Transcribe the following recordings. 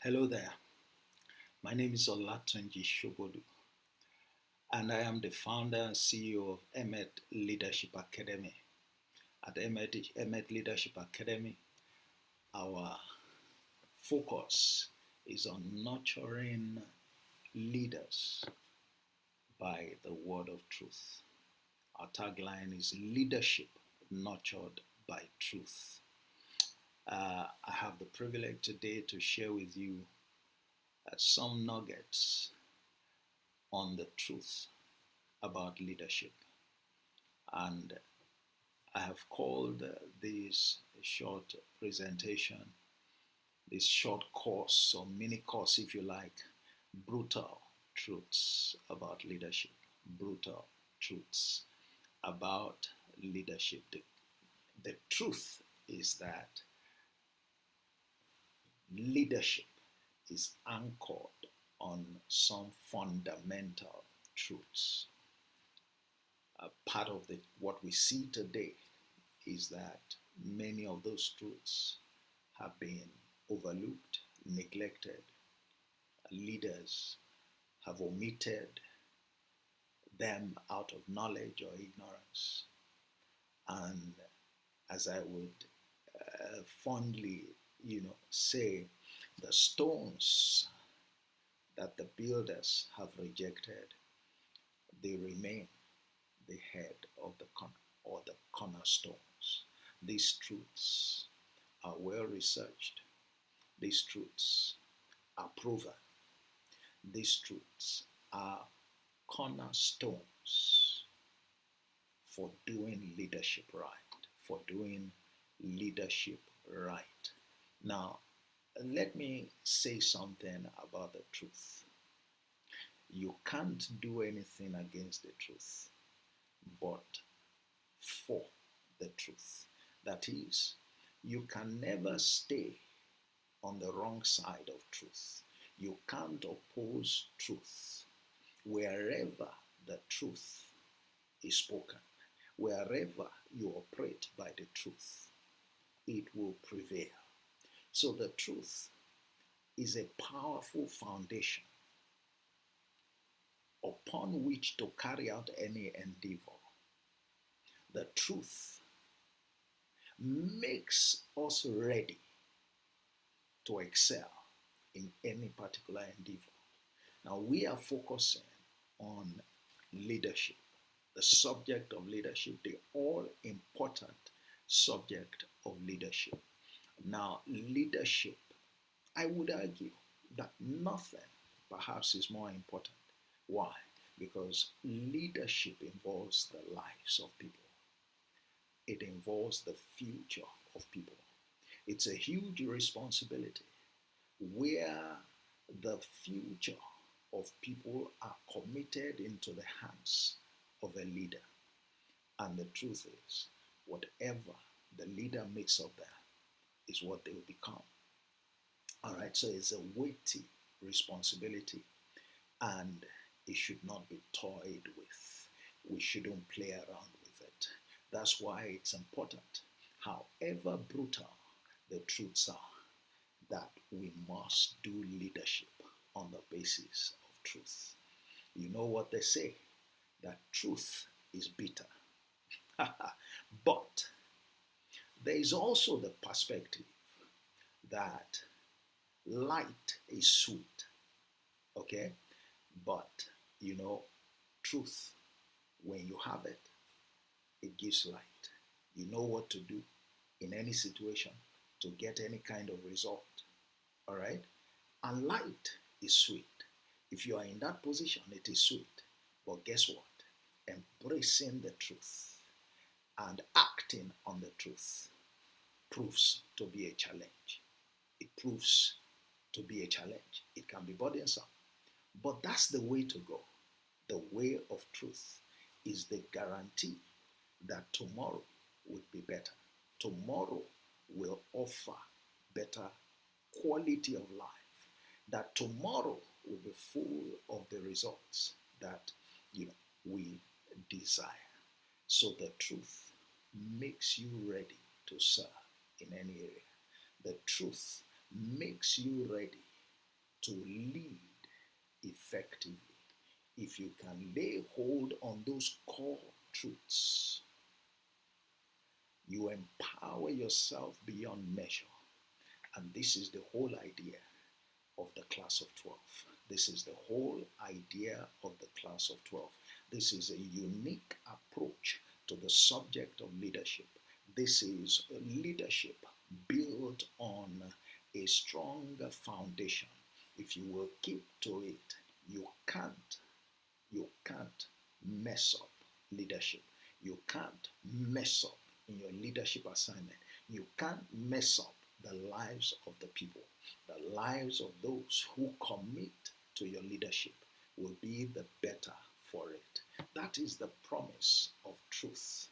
Hello there. My name is Olatunji Shobodu, and I am the founder and CEO of Emet Leadership Academy. At Emet Leadership Academy, our focus is on nurturing leaders by the word of truth. Our tagline is leadership nurtured by truth. I have the privilege today to share with you some nuggets on the truth about leadership. And I have called this short presentation, this short course or mini course, if you like, brutal truths about leadership. Brutal truths about leadership. The truth is that leadership is anchored on some fundamental truths. Part of what we see today is that many of those truths have been overlooked, neglected. Leaders have omitted them out of knowledge or ignorance. And as I would fondly, say, the stones that the builders have rejected, they remain the head of the or the cornerstones. These truths are well researched. These truths are proven. These truths are cornerstones for doing leadership right, for doing leadership right. Now, let me say something about the truth. You can't do anything against the truth, but for the truth. That is, you can never stay on the wrong side of truth. You can't oppose truth. Wherever the truth is spoken, wherever you operate by the truth, it will prevail. So the truth is a powerful foundation upon which to carry out any endeavor. The truth makes us ready to excel in any particular endeavor. Now, we are focusing on leadership, the subject of leadership, the all-important subject of leadership. Now, leadership, I would argue that nothing perhaps is more important. Why? Because leadership involves the lives of people. It involves the future of people. It's a huge responsibility where the future of people are committed into the hands of a leader. And the truth is, whatever the leader makes of them is what they will become. All right, so it's a weighty responsibility and it should not be toyed with. We shouldn't play around with it. That's why it's important, however brutal the truths are, that we must do leadership on the basis of truth. You know what they say, that truth is bitter. But there is also the perspective that light is sweet, okay? But, truth, when you have it, it gives light. You know what to do in any situation to get any kind of result, all right? And light is sweet. If you are in that position, it is sweet. But guess what? Embracing the truth and acting on the truth proves to be a challenge. It proves to be a challenge. It can be burdensome. But that's the way to go. The way of truth is the guarantee that tomorrow would be better. Tomorrow will offer better quality of life. That tomorrow will be full of the results that we desire. So the truth makes you ready to serve in any area. The truth makes you ready to lead effectively. If you can lay hold on those core truths, you empower yourself beyond measure. And this is the whole idea of the class of 12. This is the whole idea of the class of 12. This is a unique approach to the subject of leadership. This is leadership built on a stronger foundation. If you will keep to it, you can't mess up leadership. You can't mess up in your leadership assignment. You can't mess up the lives of the people. The lives of those who commit to your leadership will be the better for it. That is the promise of truth.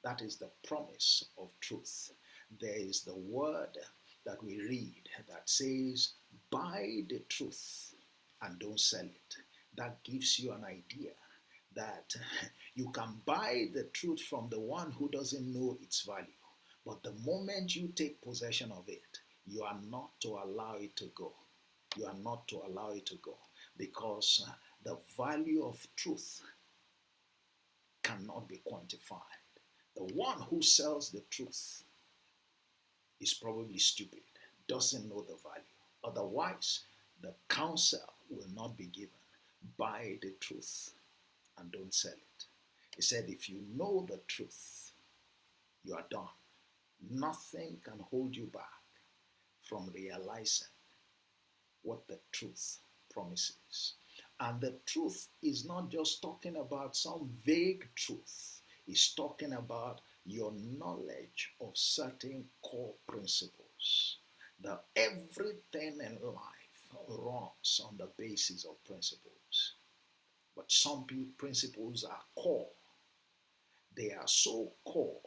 That is the promise of truth. There is the word that we read that says, buy the truth and don't sell it. That gives you an idea that you can buy the truth from the one who doesn't know its value. But the moment you take possession of it, you are not to allow it to go. You are not to allow it to go, because the value of truth cannot be quantified. The one who sells the truth is probably stupid, doesn't know the value. Otherwise, the counsel will not be given. Buy the truth and don't sell it. He said, if you know the truth, you are done. Nothing can hold you back from realizing what the truth promises. And the truth is not just talking about some vague truth. It's talking about your knowledge of certain core principles. That everything in life runs on the basis of principles. But some principles are core. They are so core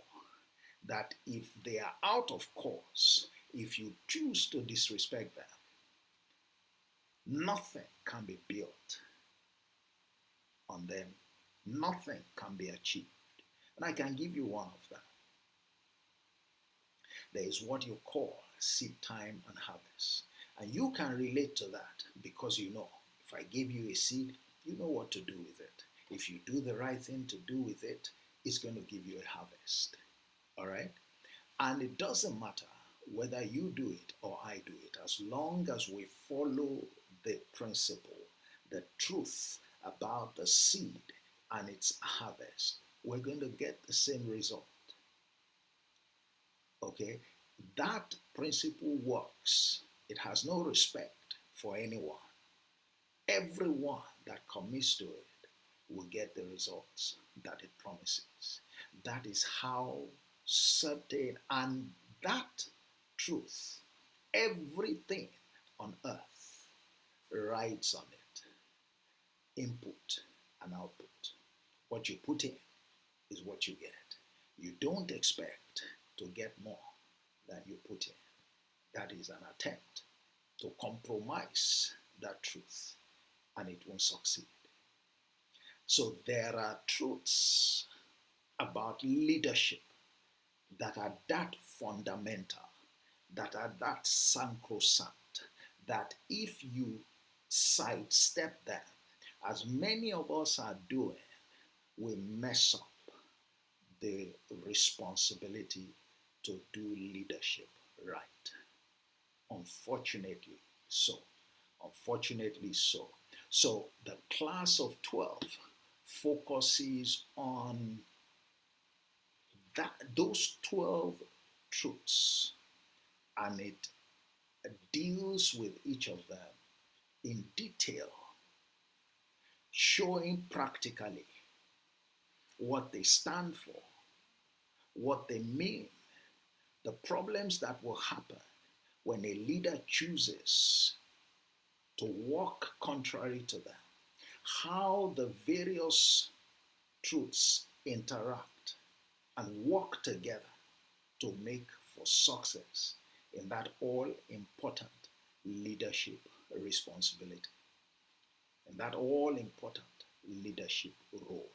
that if they are out of course, if you choose to disrespect them, nothing can be built on them. Nothing can be achieved. And I can give you one of them. There is what you call seed time and harvest. And you can relate to that because you know, if I give you a seed, you know what to do with it. If you do the right thing to do with it, it's going to give you a harvest. All right? And it doesn't matter whether you do it or I do it, as long as we follow the principle, the truth about the seed and its harvest, we're going to get the same result. Okay? That principle works. It has no respect for anyone. Everyone that commits to it will get the results that it promises. That is how certain, and that truth, everything on earth rides on it. Input and output. What you put in is what you get. You don't expect to get more than you put in. That is an attempt to compromise that truth, and it won't succeed. So there are truths about leadership that are that fundamental, that are that sacrosanct, that if you sidestep them, as many of us are doing, we mess up the responsibility to do leadership right. Unfortunately so. Unfortunately so. So the class of 12 focuses on those 12 truths, and it deals with each of them in detail, showing practically what they stand for, what they mean, the problems that will happen when a leader chooses to walk contrary to them, how the various truths interact and work together to make for success in that all-important leadership responsibility, in that all-important leadership role.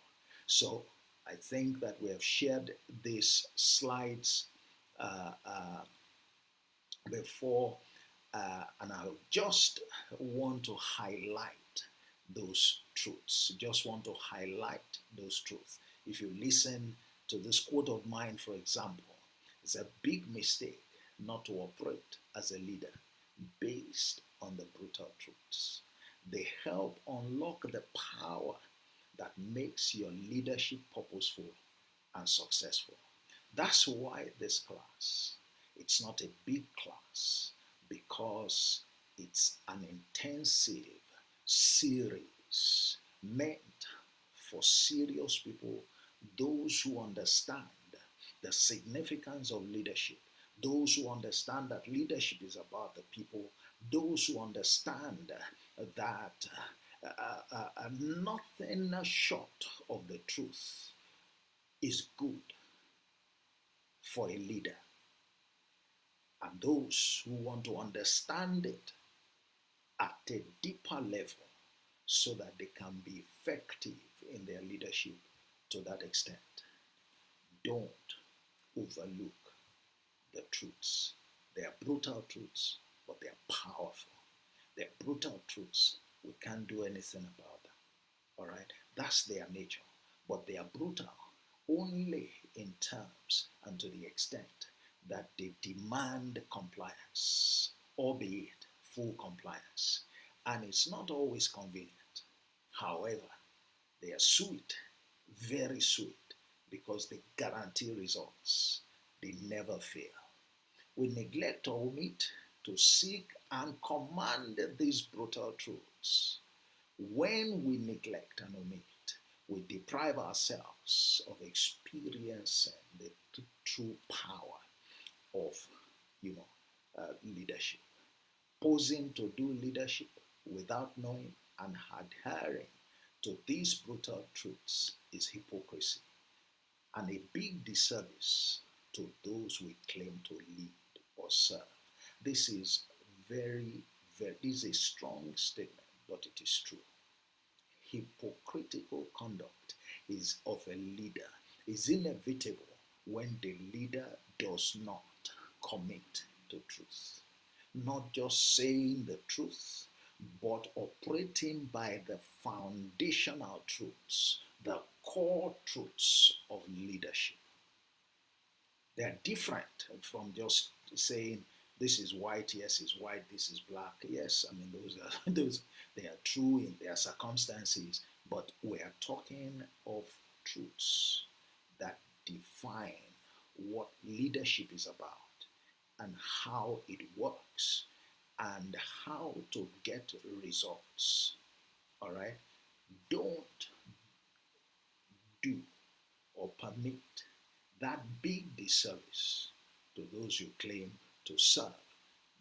So I think that we have shared these slides before, And I just want to highlight those truths. Just want to highlight those truths. If you listen to this quote of mine, for example, it's a big mistake not to operate as a leader based on the brutal truths. They help unlock the power that makes your leadership purposeful and successful. That's why this class, it's not a big class because it's an intensive series meant for serious people, those who understand the significance of leadership, those who understand that leadership is about the people, those who understand that nothing short of the truth is good for a leader, and those who want to understand it at a deeper level so that they can be effective in their leadership to that extent. Don't overlook the truths. They are brutal truths, but they are powerful. They are brutal truths. We can't do anything about them. All right? That's their nature. But they are brutal only in terms and to the extent that they demand compliance, albeit full compliance. And it's not always convenient. However, they are sweet, very sweet, because they guarantee results. They never fail. We neglect or omit to seek and command these brutal truths. When we neglect and omit, we deprive ourselves of experiencing the true power of, leadership. Posing to do leadership without knowing and adhering to these brutal truths is hypocrisy and a big disservice to those we claim to lead or serve. This is this is a strong statement, but it is true. Hypocritical conduct is of a leader is inevitable when the leader does not commit to truth. Not just saying the truth, but operating by the foundational truths, the core truths of leadership. They are different from just saying this is white, yes, it's white, this is black. Yes, I mean those are those they are true in their circumstances, but we are talking of truths that define what leadership is about and how it works and how to get results. All right? Don't do or permit that big disservice to those you claim to serve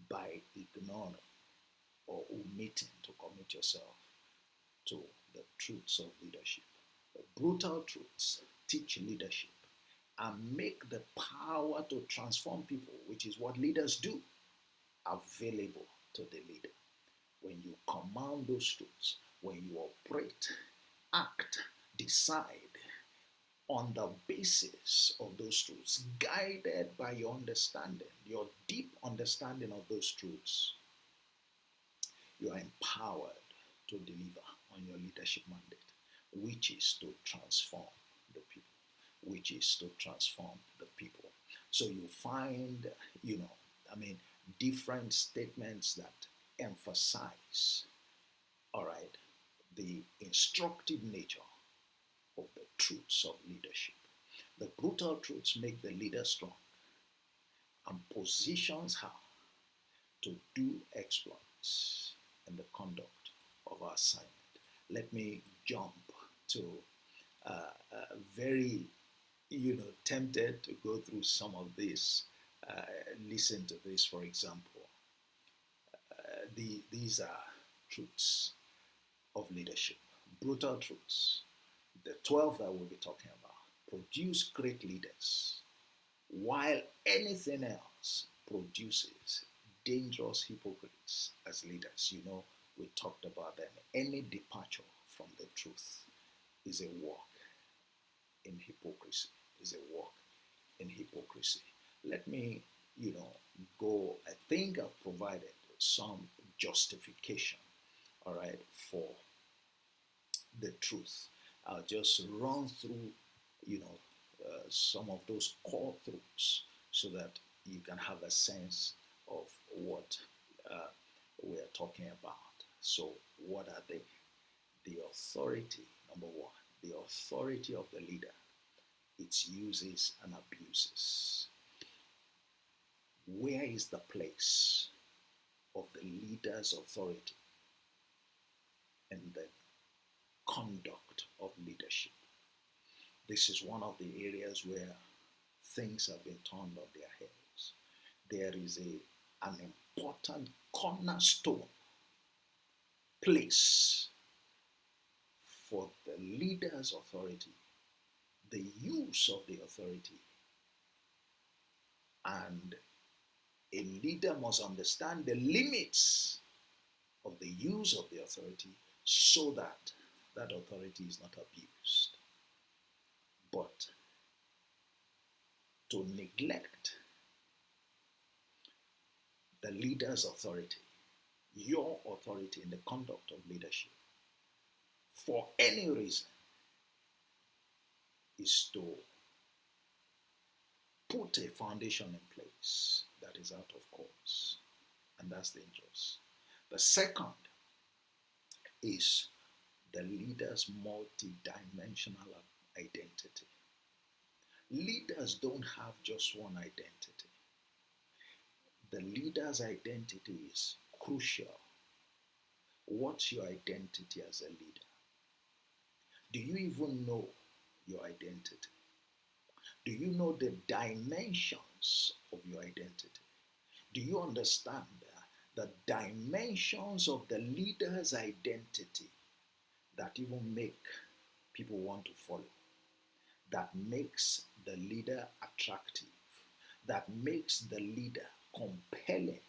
by ignoring or omitting to commit yourself to the truths of leadership. The brutal truths teach leadership and make the power to transform people, which is what leaders do, available to the leader. When you command those truths, when you operate, act, decide on the basis of those truths, guided by your understanding, your deep understanding of those truths, you are empowered to deliver on your leadership mandate, which is to transform the people, which is to transform the people. So you find, different statements that emphasize, all right, the instructive nature of the truths of leadership. The brutal truths make the leader strong and positions her to do exploits in the conduct of our assignment. Let me jump to very, tempted to go through some of this. Listen to this, for example. These are truths of leadership, brutal truths. The 12 that we'll be talking about produce great leaders, while anything else produces dangerous hypocrites as leaders. We talked about them. Any departure from the truth is a walk in hypocrisy, is a walk in hypocrisy. Let me, go, I think I've provided some justification, all right, for the truth. I'll just run through, some of those core truths so that you can have a sense of what uh, we're talking about. So, what are they? The authority, number one, the authority of the leader, its uses and abuses. Where is the place of the leader's authority in the conduct of leadership? This is one of the areas where things have been turned on their heads. There is an important cornerstone place for the leader's authority, the use of the authority, and a leader must understand the limits of the use of the authority so that that authority is not abused. But to neglect the leader's authority, your authority in the conduct of leadership, for any reason, is to put a foundation in place that is out of course, and that's dangerous. The second is the leader's multi-dimensional identity. Leaders don't have just one identity. The leader's identity is crucial. What's your identity as a leader? Do you even know your identity? Do you know the dimensions of your identity? Do you understand the dimensions of the leader's identity that even make people want to follow, that makes the leader attractive, that makes the leader compelling,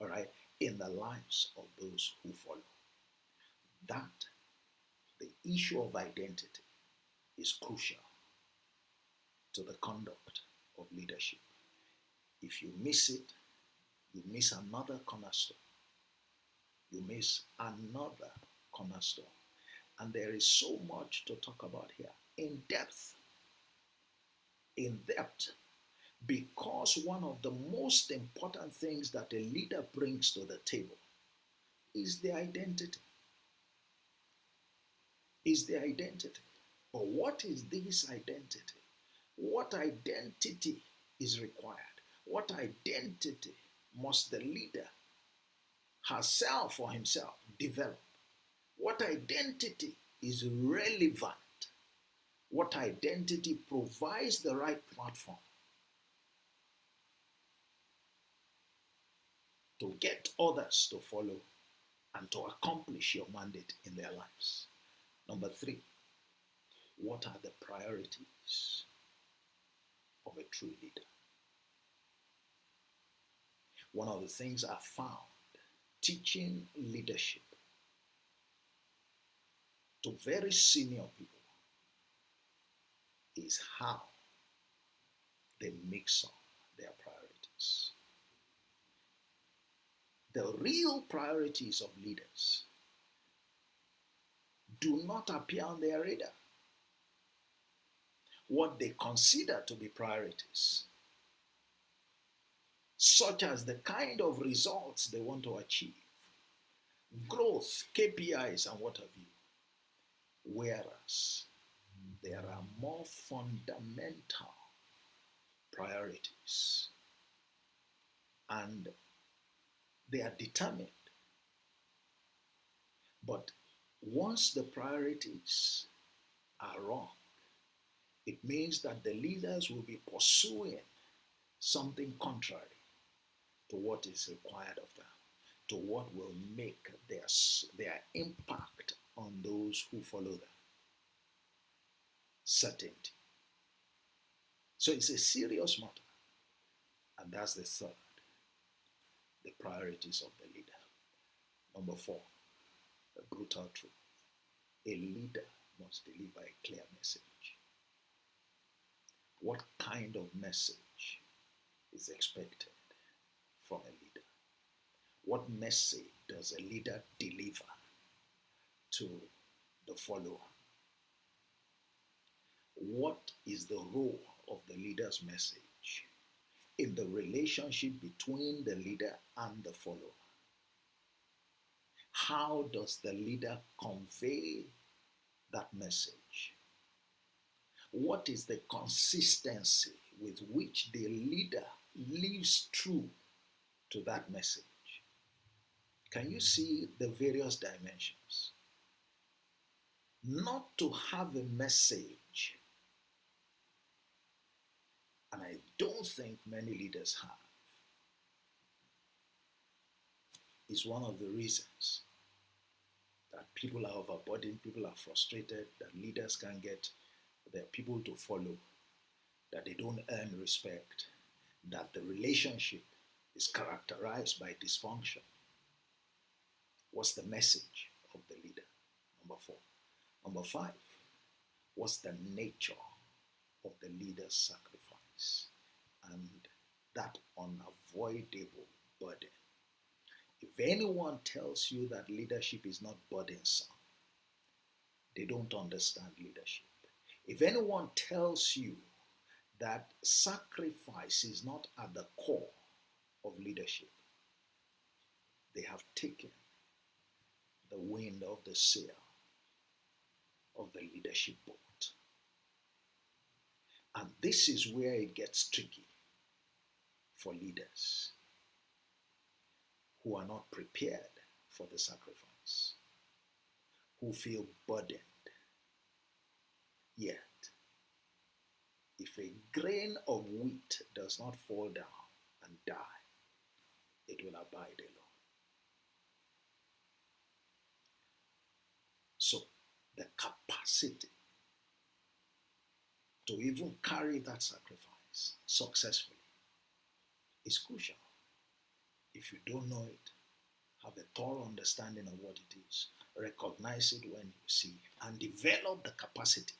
all right, in the lives of those who follow? That, the issue of identity, is crucial to the conduct of leadership. If you miss it, you miss another cornerstone. You miss another cornerstone. And there is so much to talk about here. In depth. Because one of the most important things that a leader brings to the table is the identity. But what is this identity? What identity is required? What identity must the leader herself or himself develop? What identity is relevant? What identity provides the right platform to get others to follow and to accomplish your mandate in their lives? Number three, what are the priorities of a true leader? One of the things I found teaching leadership to very senior people is how they mix up their priorities. The real priorities of leaders do not appear on their radar. What they consider to be priorities, such as the kind of results they want to achieve, growth, KPIs, and what have you. Whereas there are more fundamental priorities, and they are determined. But once the priorities are wrong, it means that the leaders will be pursuing something contrary to what is required of them, to what will make their impact on those who follow them certainty. So it's a serious matter. And that's the third, the priorities of the leader. Number four, the brutal truth. A leader must deliver a clear message. What kind of message is expected from a leader? What message does a leader deliver to the follower? What is the role of the leader's message in the relationship between the leader and the follower? How does the leader convey that message? What is the consistency with which the leader lives true to that message? Can you see the various dimensions? Not to have a message, and I don't think many leaders have, is one of the reasons that people are overburdened, people are frustrated, that leaders can't get their people to follow, that they don't earn respect, that the relationship is characterized by dysfunction. What's the message of the leader? Number 4. Number 5, what's the nature of the leader's sacrifice and that unavoidable burden? If anyone tells you that leadership is not burdensome, they don't understand leadership. If anyone tells you that sacrifice is not at the core of leadership, they have taken the wind of the sail of the leadership boat. And this is where it gets tricky for leaders who are not prepared for the sacrifice, who feel burdened. Yet, if a grain of wheat does not fall down and die, it will abide alone. So, the capacity to even carry that sacrifice successfully is crucial. If you don't know it, have a thorough understanding of what it is, recognize it when you see it, and develop the capacity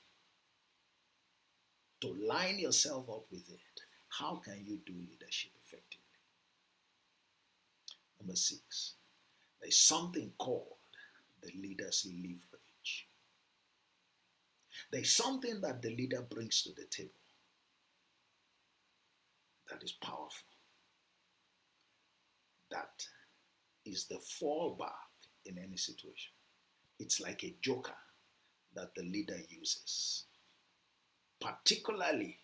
to line yourself up with it. How can you do leadership effectively? Number 6, there's something called the leader's leverage. There's something that the leader brings to the table that is powerful. That is the fallback in any situation. It's like a joker that the leader uses, particularly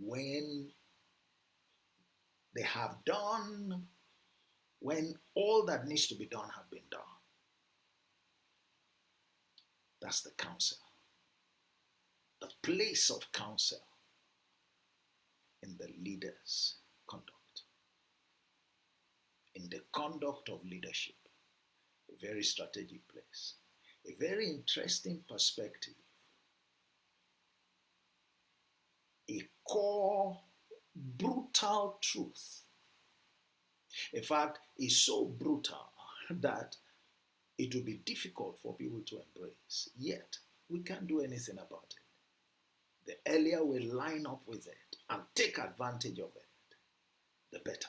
when they have done, when all that needs to be done have been done. That's the counsel. The place of counsel in the leader's conduct. In the conduct of leadership, a very strategic place, a very interesting perspective, a core brutal truth. In fact, it's so brutal that it will be difficult for people to embrace, yet we can't do anything about it. The earlier we line up with it and take advantage of it, the better.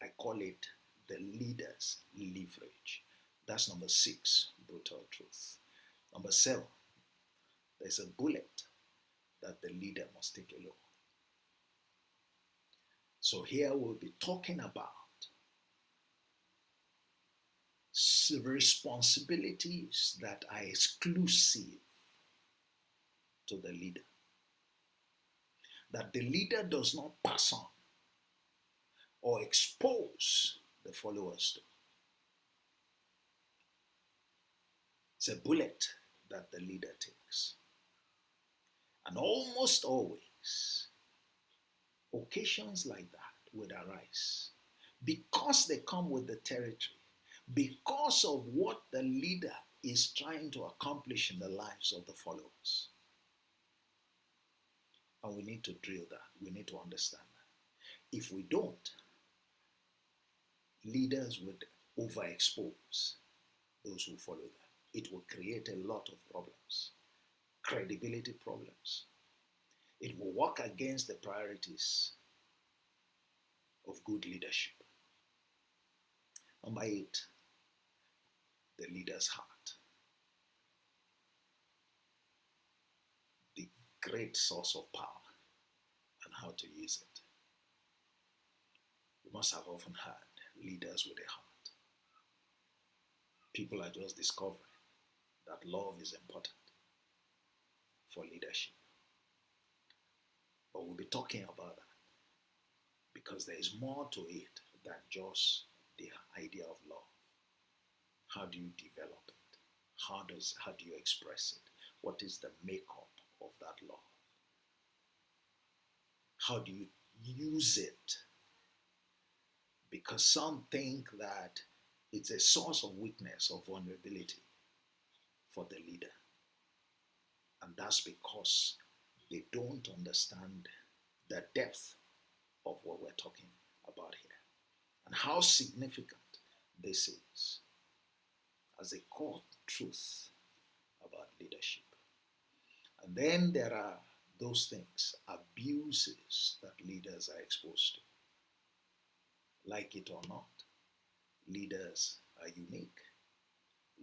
I call it the leader's leverage. That's number 6, brutal truth. Number 7, there's a bullet that the leader must take alone. So here we'll be talking about responsibilities that are exclusive to the leader, that the leader does not pass on or expose the followers to. It's a bullet that the leader takes. And almost always, occasions like that would arise because they come with the territory, because of what the leader is trying to accomplish in the lives of the followers. And we need to drill that. We need to understand that. If we don't, leaders would overexpose those who follow them. It will create a lot of problems, credibility problems. It will work against the priorities of good leadership. Number 8, the leader's heart. The great source of power and how to use it. You must have often heard leaders with a heart. People are just discovering that love is important for leadership. But we'll be talking about that because there is more to it than just the idea of love. How do you develop it? How do you express it? What is the makeup of that love? How do you use it? Because some think that it's a source of weakness or vulnerability for the leader. And that's because they don't understand the depth of what we're talking about here and how significant this is as a core truth about leadership. And then there are those things, abuses that leaders are exposed to. Like it or not, leaders are unique.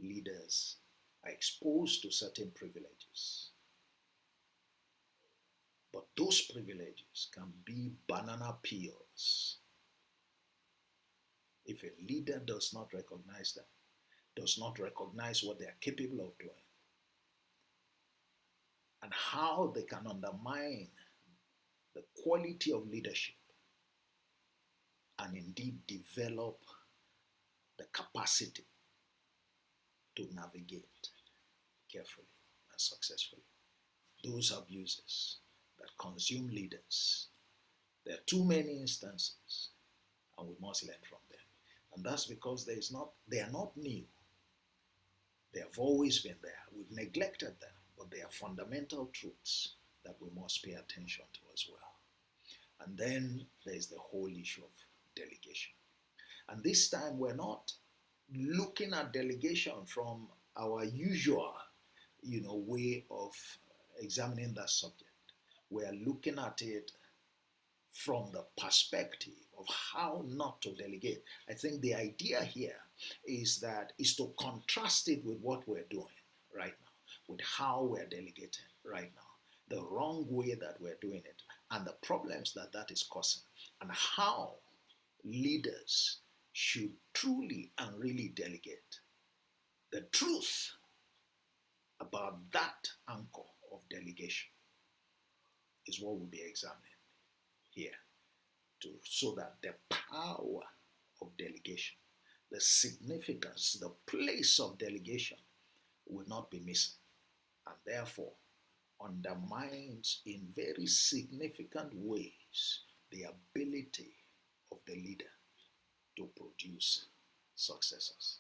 Leaders are exposed to certain privileges. But those privileges can be banana peels. If a leader does not recognize them, does not recognize what they are capable of doing, and how they can undermine the quality of leadership and indeed develop the capacity to navigate carefully and successfully those abuses that consume leaders. There are too many instances, and we must learn from them. And that's because they are not new. They have always been there. We've neglected them, but they are fundamental truths that we must pay attention to as well. And then there's the whole issue of delegation. And this time we're not looking at delegation from our usual, way of examining that subject. We're looking at it from the perspective of how not to delegate. I think the idea here is to contrast it with what we're doing right now, with how we're delegating right now, the wrong way that we're doing it, and the problems that is causing, and how leaders should truly and really delegate. The truth about that anchor of delegation is what we'll be examining here, so that the power of delegation, the significance, the place of delegation will not be missing, and therefore undermines in very significant ways the ability of the leader to produce successors,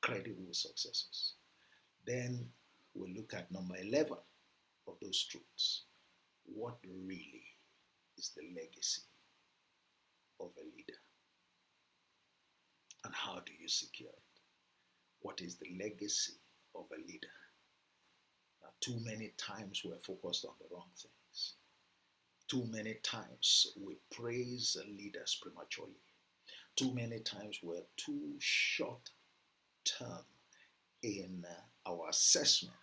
credible successors. Then we'll look at number 11 of those truths. What really is the legacy of a leader? And how do you secure it? What is the legacy of a leader? Now, too many times we're focused on the wrong things. Too many times we praise leaders prematurely. Too many times we're too short term in our assessment,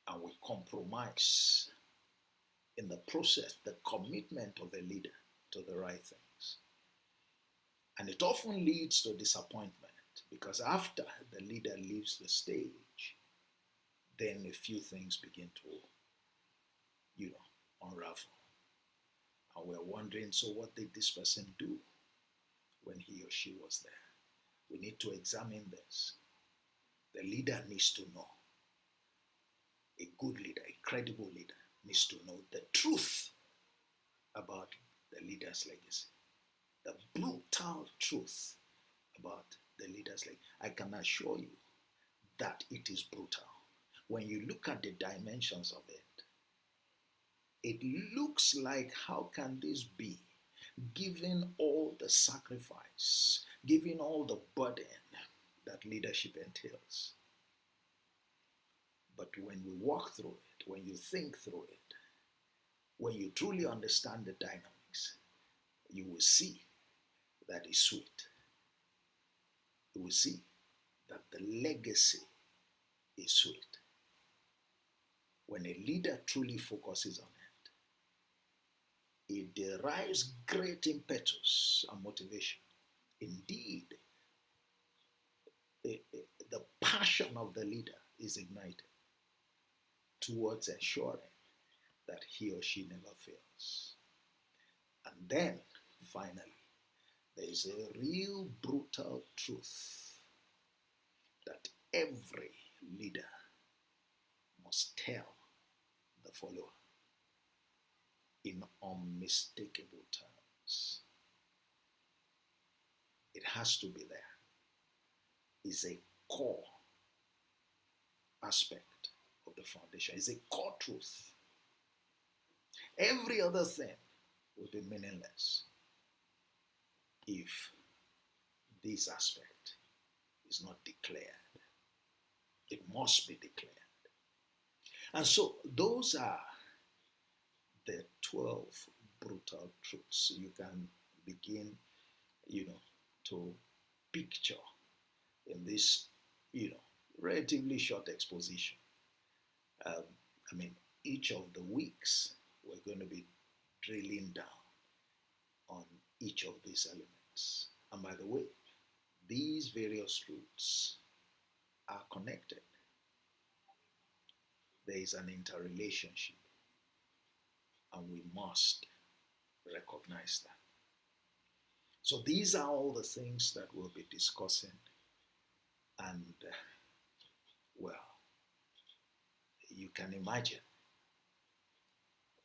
and we compromise in the process the commitment of a leader to the right things. And it often leads to disappointment, because after the leader leaves the stage, then a few things begin to, unravel. And we're wondering, so what did this person do when he or she was there? We need to examine this. The leader needs to know. A good leader, a credible leader, needs to know the truth about the leader's legacy. The brutal truth about the leader's legacy. I can assure you that it is brutal. When you look at the dimensions of it, it looks like, how can this be? Given all the sacrifice, given all the burden that leadership entails. But when we walk through it, when you think through it, when you truly understand the dynamics, weeks, you will see that it's sweet. You will see that the legacy is sweet. When a leader truly focuses on it, it derives great impetus and motivation. Indeed, the passion of the leader is ignited towards ensuring that he or she never fails. And then, finally, there is a real brutal truth that every leader must tell the follower in unmistakable terms. It has to be there. It's a core aspect of the foundation. It's a core truth. Every other thing will be meaningless if this aspect is not declared. It must be declared. And so those are the 12 brutal truths you can begin, to picture in this, relatively short exposition. Each of the weeks we're going to be drilling down on each of these elements. And by the way, these various truths are connected. There is an interrelationship, and we must recognize that. So these are all the things that we'll be discussing, and you can imagine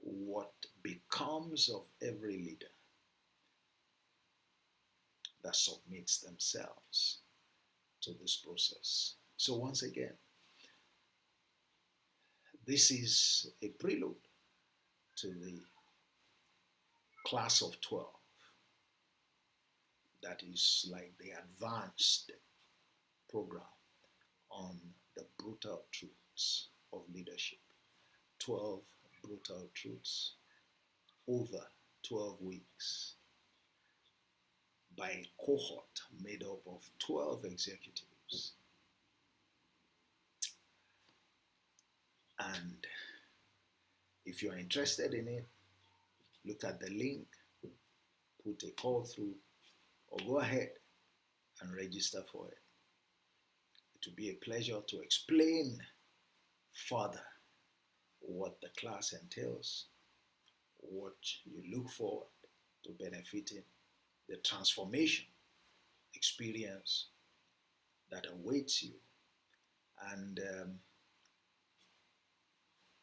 what becomes of every leader that submits themselves to this process. So once again, this is a prelude to the class of 12. That is like the advanced program on the brutal truths of leadership. 12 brutal truths over 12 weeks by a cohort made up of 12 executives. And if you're interested in it, look at the link, put a call through, or go ahead and register for it. It will be a pleasure to explain further what the class entails, what you look forward to benefiting, the transformation experience that awaits you, and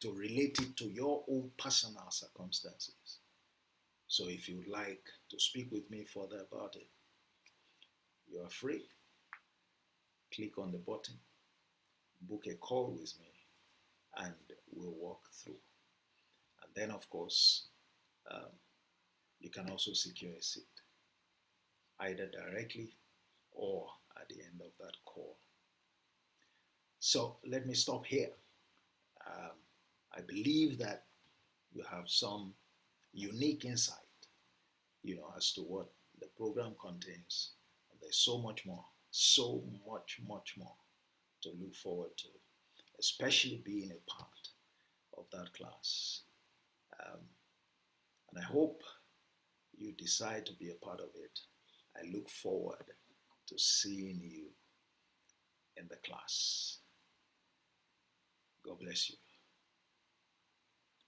to relate it to your own personal circumstances. So if you would like to speak with me further about it, you are free. Click on the button, book a call with me, and we'll walk through. And then, of course, you can also secure a seat, either directly or at the end of that call. So let me stop here. I believe that you have some unique insight, as to what the program contains. And there's so much more to look forward to, especially being a part of that class. And I hope you decide to be a part of it. I look forward to seeing you in the class. God bless you.